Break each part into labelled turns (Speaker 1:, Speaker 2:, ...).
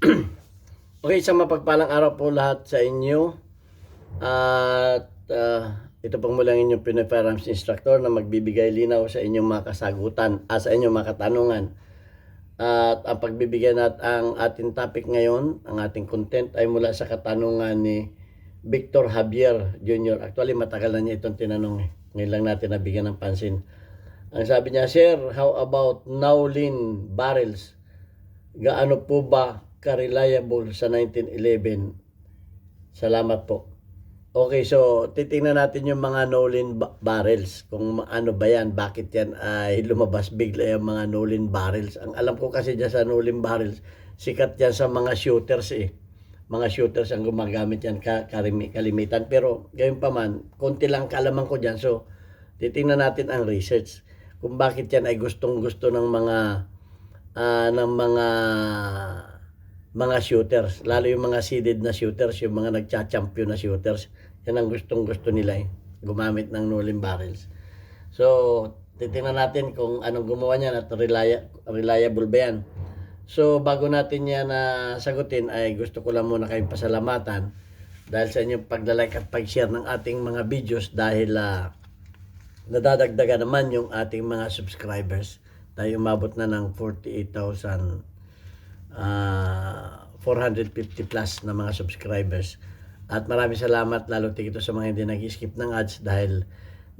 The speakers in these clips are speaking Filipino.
Speaker 1: Okay, isang mapagpalang araw po lahat sa inyo. At ito pong mula ang inyong Pinoy Firearms Instructor na magbibigay linaw sa inyong mga kasagutan, sa inyong mga katanungan. At ang pagbibigay ang ating topic ngayon, ang ating content ay mula sa katanungan ni Victor Javier Jr. Actually, matagal na niya itong tinanong eh. Ngayon lang natin nabigyan ng pansin. Ang sabi niya, Sir, how about Nowlin barrels? Gaano po ba ka-reliable sa 1911? Salamat po. Okay, so titingnan natin yung mga Nolan barrels. Kung ano ba yan, bakit yan ay lumabas bigla yung mga Nolan barrels. Ang alam ko kasi dyan sa Nolan barrels, sikat yan sa mga shooters eh. Mga shooters ang gumagamit yan kalimitan. Pero gayon pa man, konti lang kaalaman ko dyan. So, titingnan natin ang research. Kung bakit yan ay gustong-gusto ng mga shooters, lalo yung mga seeded na shooters, yung mga nagcha-champion na shooters, yan ang gustong-gusto nila gumamit ng Nolan barrels. So, titingnan natin kung anong gumawa niyan at reliable ba yan. So, bago natin yan sagutin, ay gusto ko lang muna kayong pasalamatan dahil sa inyong paglalike at pag-share ng ating mga videos dahil nadadagdagan naman yung ating mga subscribers. Tayo umabot na ng 48,450 plus na mga subscribers. At maraming salamat lalo tigito sa mga hindi nag-skip ng ads dahil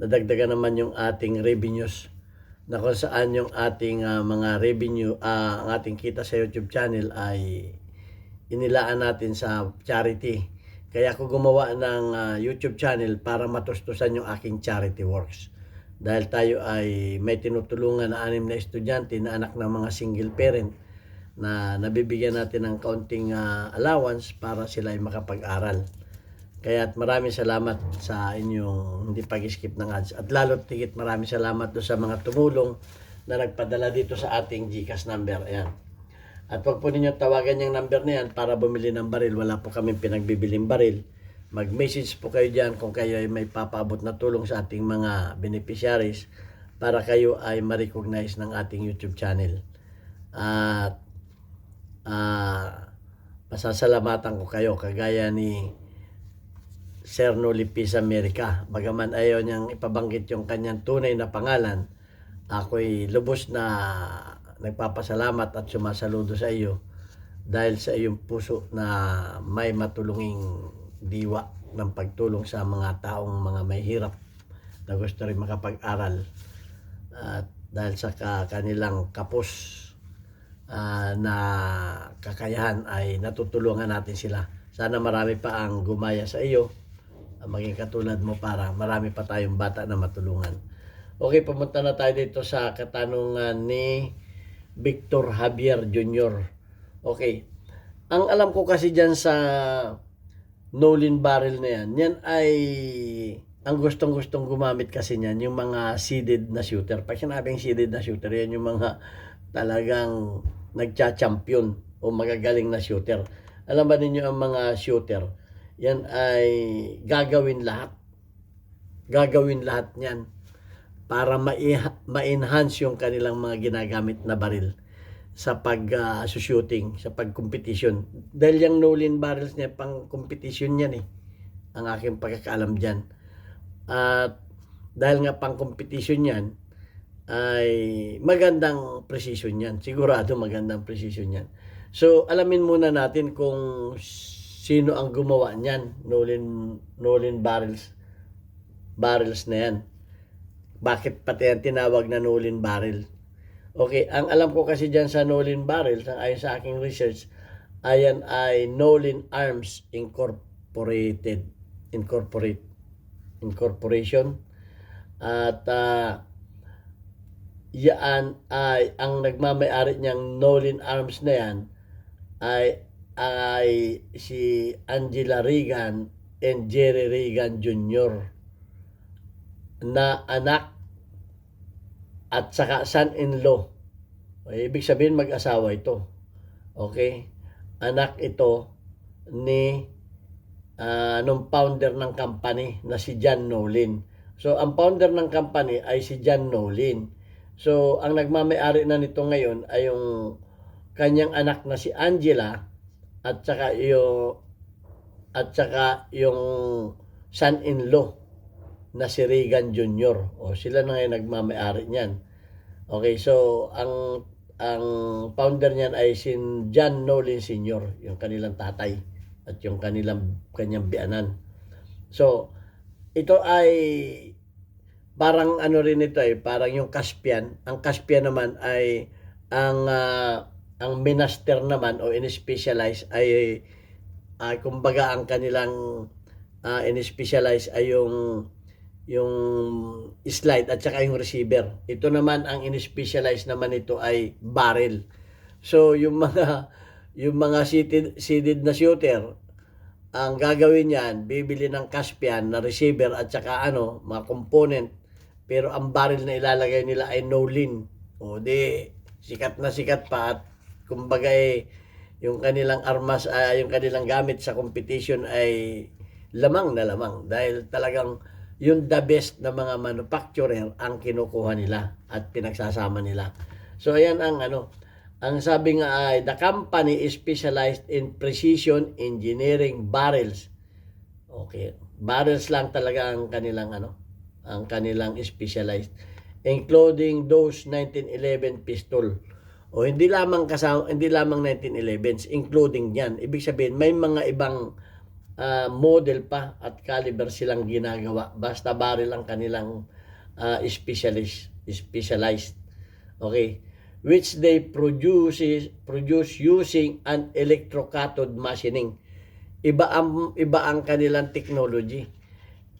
Speaker 1: nadagdagan naman yung ating revenues na kung saan yung ating mga revenue, ang ating kita sa YouTube channel ay inilaan natin sa charity. Kaya ako gumawa ng YouTube channel para matustusan yung aking charity works. Dahil tayo ay may tinutulungan na 6 na estudyante na anak ng mga single parent na nabibigyan natin ng kaunting allowance para sila ay makapag-aral. Kaya maraming salamat sa inyong hindi pag-skip ng ads. At lalo tigit maraming salamat doon sa mga tumulong na nagpadala dito sa ating GCash number. Ayan. At huwag po ninyo tawagan yung number na yan para bumili ng baril. Wala po kami pinagbibiling baril. Mag-message po kayo dyan kung kayo ay may papaabot na tulong sa ating mga beneficiaries para kayo ay ma-recognize ng ating YouTube channel. At pasasalamatan ko kayo kagaya ni Sir Noli Peace America. Bagaman ayaw niyang ipabanggit yung kanyang tunay na pangalan, ako'y lubos na nagpapasalamat at sumasaludo sa iyo dahil sa iyong puso na may matulunging diwa ng pagtulong sa mga taong mga may hirap na gusto rin makapag-aral at dahil sa kanilang kapos na kakayahan ay natutulungan natin sila. Sana marami pa ang gumaya sa iyo, maging katulad mo para marami pa tayong bata na matulungan. Okay, pumunta na tayo dito sa katanungan ni Victor Javier Jr. Okay, ang alam ko kasi dyan sa Nolan barrel na yan ay ang gustong-gustong gumamit kasi niyan yung mga seeded na shooter. Pag sinabing seeded na shooter, yan yung mga talagang nagcha-champion o magagaling na shooter. Alam ba ninyo ang mga shooter? Yan ay gagawin lahat niyan para ma-enhance yung kanilang mga ginagamit na baril sa pag-shooting, sa pag-competition. Dahil yung Nolan barrels niya, pang-competition yan eh. Ang aking pagkakaalam dyan. At dahil nga pang-competition yan, ay magandang precision yan. Sigurado magandang precision yan. So, alamin muna natin kung sino ang gumawa niyan, Nolan barrels na yan. Bakit pati yan tinawag na Nolan barrel? Okay, ang alam ko kasi dyan sa Nolan barrels, ayon sa aking research, ayan ay Nolan Arms Incorporation. At yan ay ang nagmamay-ari niyang Nolan Arms na yan ay si Angela Reagan and Jerry Reagan Jr. na anak at saka son-in-law. Ibig sabihin mag-asawa ito. Okay? Anak ito ni nung founder ng company na si John Nolan. So, ang founder ng company ay si John Nolan. So, ang nagmamay-ari na nito ngayon ay yung kanyang anak na si Angela at saka yung son-in-law na si Reagan Jr. O sila na ngayon nagmamay-ari niyan. Okay, so ang founder niyan ay si John Nolan Sr., yung kanilang tatay at yung kanyang bianan. So, ito ay parang ano rin ito parang yung Caspian. Ang Caspian naman ay ang minaster naman o in-specialize ay kumbaga ang kanilang in-specialize ay yung slide at saka yung receiver. Ito naman ang in-specialize naman ito ay barrel. So yung mga seeded na shooter, ang gagawin niyan, bibili ng Caspian na receiver at saka mga component, pero ang barrel na ilalagay nila ay Nolan. O di sikat na sikat pa at kumbaga yung kanilang armas, yung kanilang gamit sa competition ay lamang na lamang dahil talagang yung the best na mga manufacturer ang kinukuha nila at pinagsasama nila. So ayan ang sabi nga ay the company is specialized in precision engineering barrels. Okay, barrels lang talaga ang kanilang specialized, including those 1911 pistol. O hindi lamang 1911s, including yan. Ibig sabihin may mga ibang model pa at caliber silang ginagawa. Basta barrel ang kanilang specialized. Okay. Which they produce using an electrocathode machining. Iba ang kanilang technology.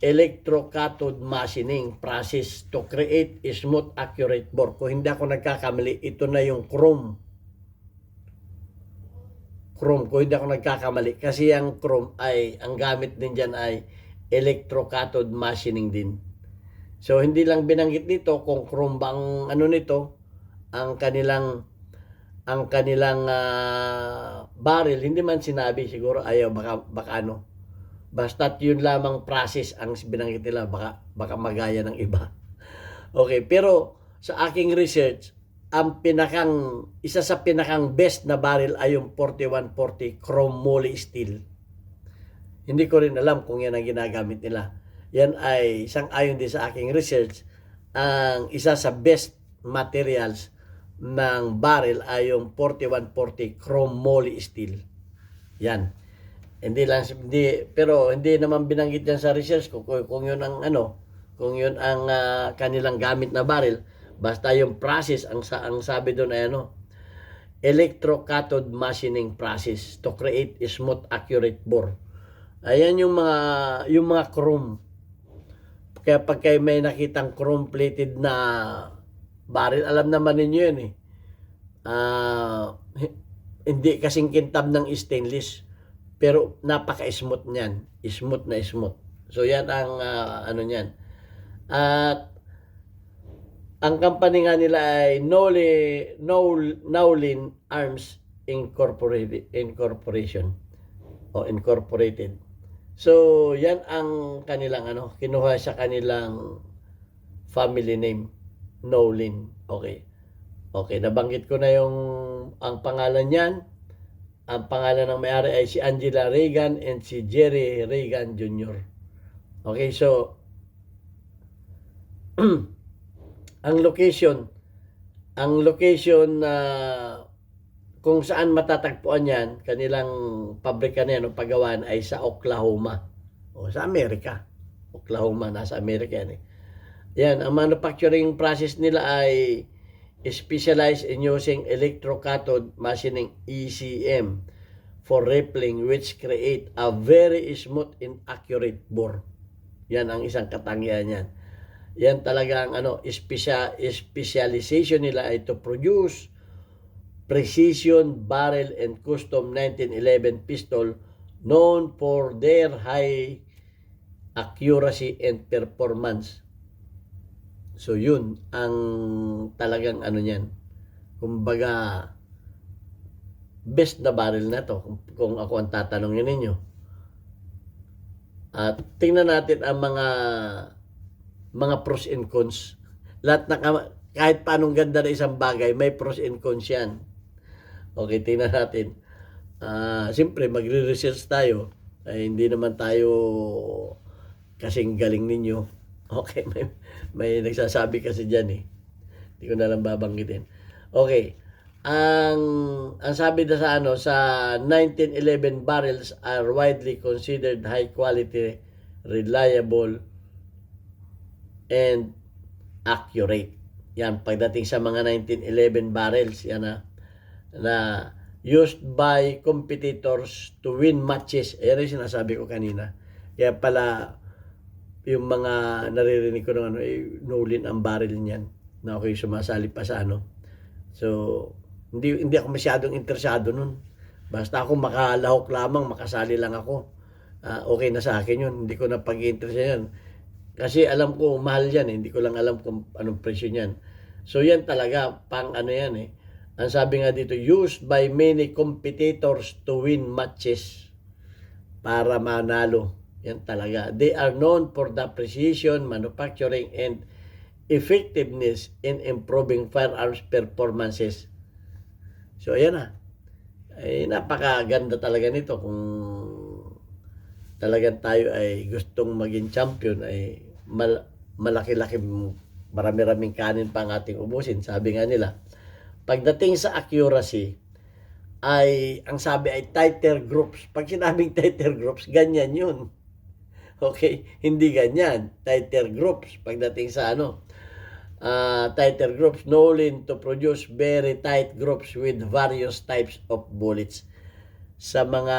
Speaker 1: Electrocathode machining process to create a smooth, accurate bore. Kung hindi ako nagkakamali, ito na yung chrome. Kung hindi ako nagkakamali. Kasi ang chrome ay, ang gamit din dyan ay electrocathode machining din. So, hindi lang binanggit dito kung chrome ba ang nito, ang kanilang barrel. Hindi man sinabi, siguro ayaw, baka Basta't yun lamang process ang binanggit nila, baka magaya ng iba. Okay, pero sa aking research, isa sa pinakang best na barrel ay yung 4140 chrome moly steel. Hindi ko rin alam kung yan ang ginagamit nila. Yan ay sang-ayon din sa aking research, ang isa sa best materials ng barrel ay yung 4140 chrome moly steel. Yan. Pero hindi naman binanggit yan sa research ko kung yun ang kung yun ang kanilang gamit na barrel. Basta yung process ang sabi doon ay electrocathode machining process to create a smooth, accurate bore. Ayan yung mga chrome. Kaya pag kayo may nakitang chrome plated na barrel, alam naman ninyo yun hindi kasing kintab ng stainless. Pero napaka-smooth niyan. Smooth na smooth. So yan ang niyan. At ang company nga nila ay Nolan Arms Incorporated. So yan ang kanilang kinuha sa kanilang family name, Nolan. Okay. Okay, nabanggit ko na ang pangalan niyan. Ang pangalan ng may-ari ay si Angela Reagan and si Jerry Reagan Jr. Okay, so ang location na kung saan matatagpuan yan, kanilang pabrika na yan o paggawaan ay sa Oklahoma. O sa Amerika. Oklahoma, nasa Amerika yan Yan, ang manufacturing process nila ay specialized in using electrocathode machining ECM for rippling, which create a very smooth and accurate bore. Yan ang isang katangian yan. Yan talagang specialization nila ay to produce precision barrel and custom 1911 pistol known for their high accuracy and performance. So yun ang talagang niyan. Kumbaga best na barrel na to kung ako ang tatanungin ninyo. At tingnan natin ang mga pros and cons. Lahat kahit paanong ganda na isang bagay, may pros and cons yan. Okay, tingnan natin. Siyempre, magre-research tayo. Ay, hindi naman tayo kasing galing ninyo. Okay, may nagsasabi kasi dyan eh. Hindi ko na lang babanggitin. Okay. Ang sabi na sa sa 1911 barrels are widely considered high quality, reliable, and accurate. Yan, pagdating sa mga 1911 barrels, yan na used by competitors to win matches. Ayan yung sinasabi ko kanina. Kaya pala, yung mga naririnig ko ng nulin ang barrel niyan na ako'y sumasali pa sa So, hindi ako masyadong interesado nun. Basta ako makalahok lamang, makasali lang ako. Okay na sa akin yun. Hindi ko na pag-interest yan. Kasi alam ko, mahal yan. Hindi ko lang alam kung anong presyo niyan. So, yan talaga, pang yan eh. Ang sabi nga dito, used by many competitors to win matches para manalo. Yan talaga. They are known for the precision, manufacturing, and effectiveness in improving firearms performances. So, ayan na. Ay, napakaganda talaga nito. Kung talagang tayo ay gustong maging champion, ay malaki-laki, marami-raming kanin pa ang ating ubusin. Sabi nga nila, pagdating sa accuracy, ay, ang sabi ay tighter groups. Pag sinabing tighter groups, ganyan yun. Okay? Hindi ganyan. Tighter groups. Pagdating sa tighter groups, known to produce very tight groups with various types of bullets. Sa mga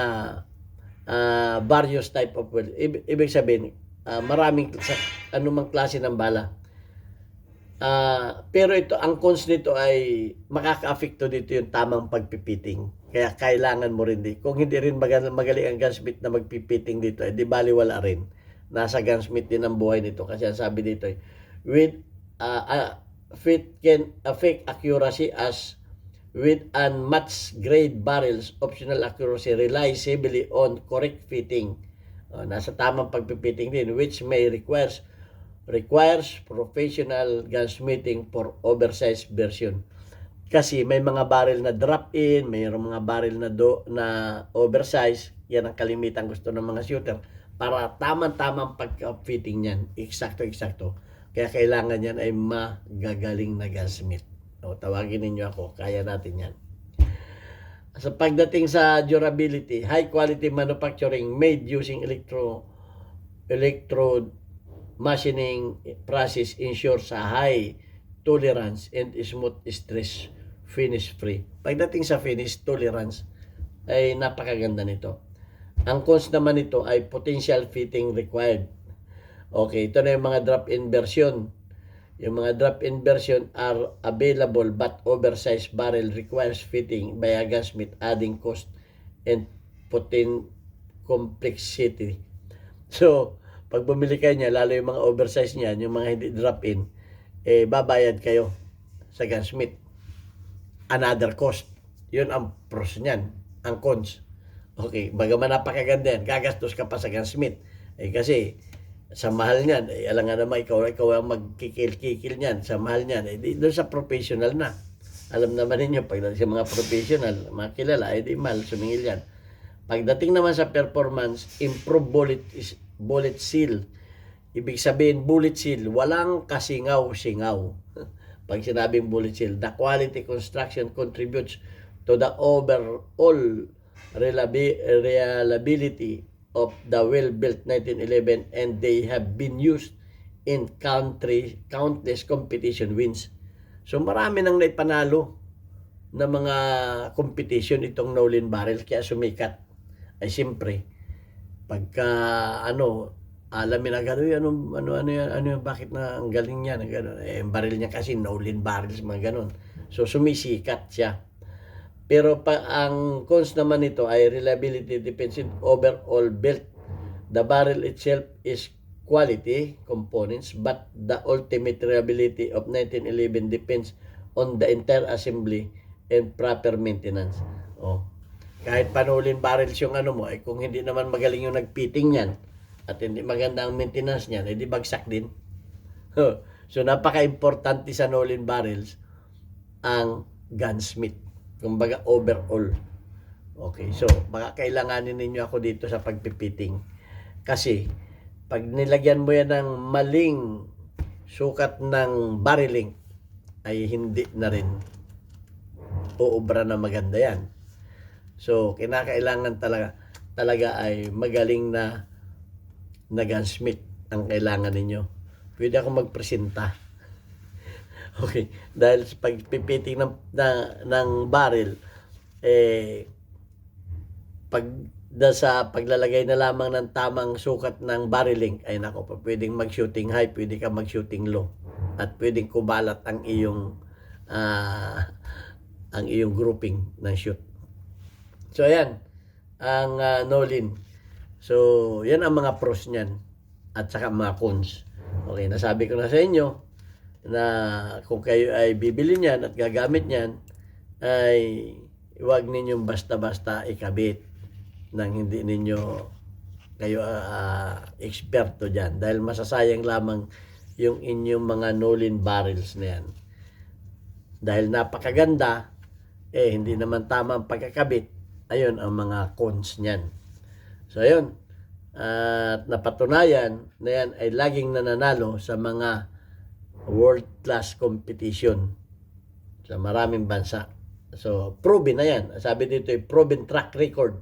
Speaker 1: various type of bullets. Ibig sabihin, maraming anumang klase ng bala. Pero ito, ang cons nito ay makaka-affecto dito yung tamang pagpipiting. Kaya kailangan mo rin kung hindi rin magaling ang gunsmith na magpipiting dito, di baliwala rin. Nasa gunsmith din ang buhay nito. Kasi ang sabi dito, with fit can affect accuracy as with unmatched grade barrels. Optional accuracy relies heavily on correct fitting. Nasa tamang pagpipiting din, which may requires professional gunsmithing for oversized version. Kasi may mga barrel na drop-in, may mga barrel na oversize. Yan ang kalimitan gusto ng mga shooter para tamang-tamang pag-fitting niyan. Eksakto-eksakto. Kaya kailangan yan ay magagaling na gunsmith. Tawagin ninyo ako, kaya natin yan. Sa pagdating sa durability, high quality manufacturing made using electrode machining process ensures a high tolerance and smooth stress finish free. Pagdating sa finish tolerance ay napakaganda nito. Ang cons naman nito ay potential fitting required. Okay, ito na yung mga drop-in version. Yung mga drop-in version are available but oversized barrel requires fitting by a gunsmith, adding cost and potent complexity. So, pag bumili kayo niya, lalo yung mga oversized niyan, yung mga hindi drop-in, babayad kayo sa gunsmith. Another cost. Yun ang pros niyan, ang cons. Okay, bagaman napakaganda yan, gagastos ka pa sa gunsmith. Kasi, sa mahal niyan, alam nga naman, ikaw ang magkikil-kikil niyan, sa mahal niyan, doon sa professional na. Alam naman ninyo, pagdating sa mga professional, mga kilala, di mahal, sumingil yan. Pagdating naman sa performance, improve bullet seal. Ibig sabihin, bullet seal, walang kasingaw-singaw. Pag sinabing bullet seal, the quality construction contributes to the overall reliability of the well-built 1911 and they have been used in countless competition wins. So marami nang naipanalo na mga competition itong Nolan barrel kaya sumikat. Ay siyempre, pagka alamin na gano'n, bakit na ang galing niya, na gano'n. Ang baril niya kasi Nolan barrels, mga gano'n. So sumisikat siya. Pero ang cons naman nito ay reliability depends on overall build. The barrel itself is quality components, but the ultimate reliability of 1911 depends on the entire assembly and proper maintenance. Kahit panulin barrels yung mo, kung hindi naman magaling yung nagfitting niyan at hindi maganda ang maintenance niyan, di bagsak din. So napaka-importante sa Nolan barrels ang gunsmith. Kumbaga overall. Okay, so baka kailanganin ninyo ako dito sa pagpipiting. Kasi pag nilagyan mo yan ng maling sukat ng barreling, ay hindi na rin uubra na maganda yan. So, kinakailangan talaga ay magaling na gunsmith ang kailangan ninyo. Pwede ako magpresenta. Okay, dahil sa pagpipiting ng barrel, sa paglalagay na lamang ng tamang sukat ng barreling, ay nako, pwedeng mag-shooting high, pwede ka mag-shooting low, at pwedeng kubalat ang iyong grouping ng shoot. So, ayan, ang Nolin. So, yan ang mga pros niyan, at saka mga cons. Okay, nasabi ko na sa inyo, na kung kayo ay bibili niyan at gagamit niyan, ay huwag ninyong basta-basta ikabit nang hindi ninyo kayo eksperto dyan, dahil masasayang lamang yung inyong mga Nolin barrels na yan. Dahil napakaganda, hindi naman tama ang pagkakabit. Ayun ang mga cons niyan. So ayun, at napatunayan na yan ay laging nananalo sa mga world class competition sa maraming bansa. So proven na yan. Sabi dito ay proven track record.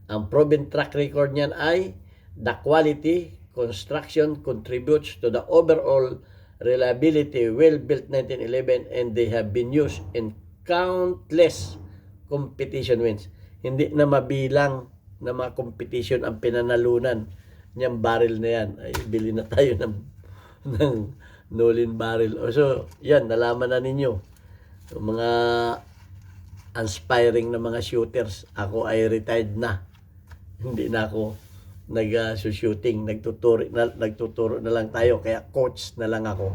Speaker 1: Ang proven track record niyan ay the quality construction contributes to the overall reliability, well-built 1911, and they have been used in countless competition wins. Hindi na mabilang na mga competition ang pinanalunan niyang barrel na yan. Ay, bili na tayo ng Nolin barrel. So, yan, nalaman na ninyo. So, mga aspiring na mga shooters, ako ay retired na. Hindi na ako nag-shooting, nagtuturo na lang tayo, kaya coach na lang ako.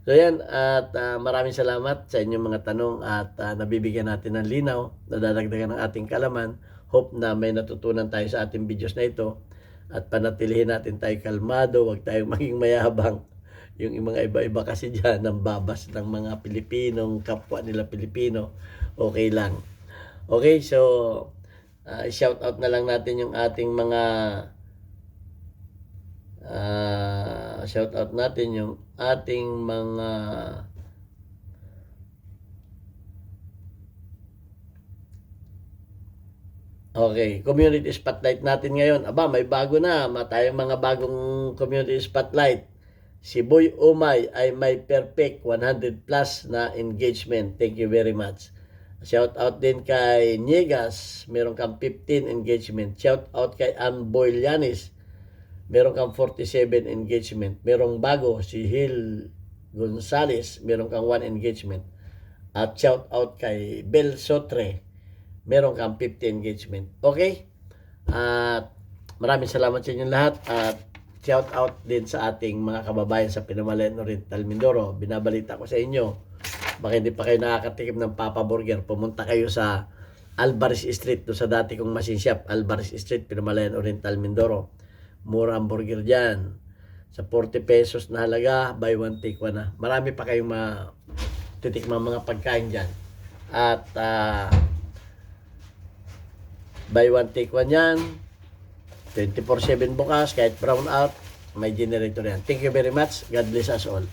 Speaker 1: So yan, at maraming salamat sa inyong mga tanong, at nabibigyan natin ng linaw, nadadagdagan ng ating kalaman. Hope na may natutunan tayo sa ating videos na ito, at panatilihin natin tayo kalmado, huwag tayong maging mayabang. Yung mga iba-iba kasi dyan, ng babas ng mga Pilipinong kapwa nila Pilipino, okay lang. Okay, so shout out na lang natin yung ating mga shout out natin yung ating mga community spotlight natin ngayon. Aba, may bago na, tayong mga bagong community spotlight. Si Boy Umay ay may perfect 100 plus na engagement. Thank you very much. Shout out din kay Niegas, meron kang 15 engagement. Shout out kay Anboy Llanes, meron kang 47 engagement. Merong bago, si Hil Gonzales, meron kang 1 engagement. At shout out kay Bel Sotre, meron kang 50 engagement. Okay? At maraming salamat sa inyong lahat. At shout out din sa ating mga kababayan sa Pinamalayan Oriental Mindoro. Binabalita ko sa inyo, baka hindi pa kayo nakakatikim ng Papa Burger, pumunta kayo sa Alvarez Street, do sa dati kong machine shop, Alvarez Street, Pinamalayan Oriental Mindoro. Mura ang burger dyan. Sa 40 pesos na halaga, buy one take one na. Marami pa kayong titikmang mga pagkain dyan. At buy one take one yan. 24/7 bukas, kahit brown out, may generator yan. Thank you very much. God bless us all.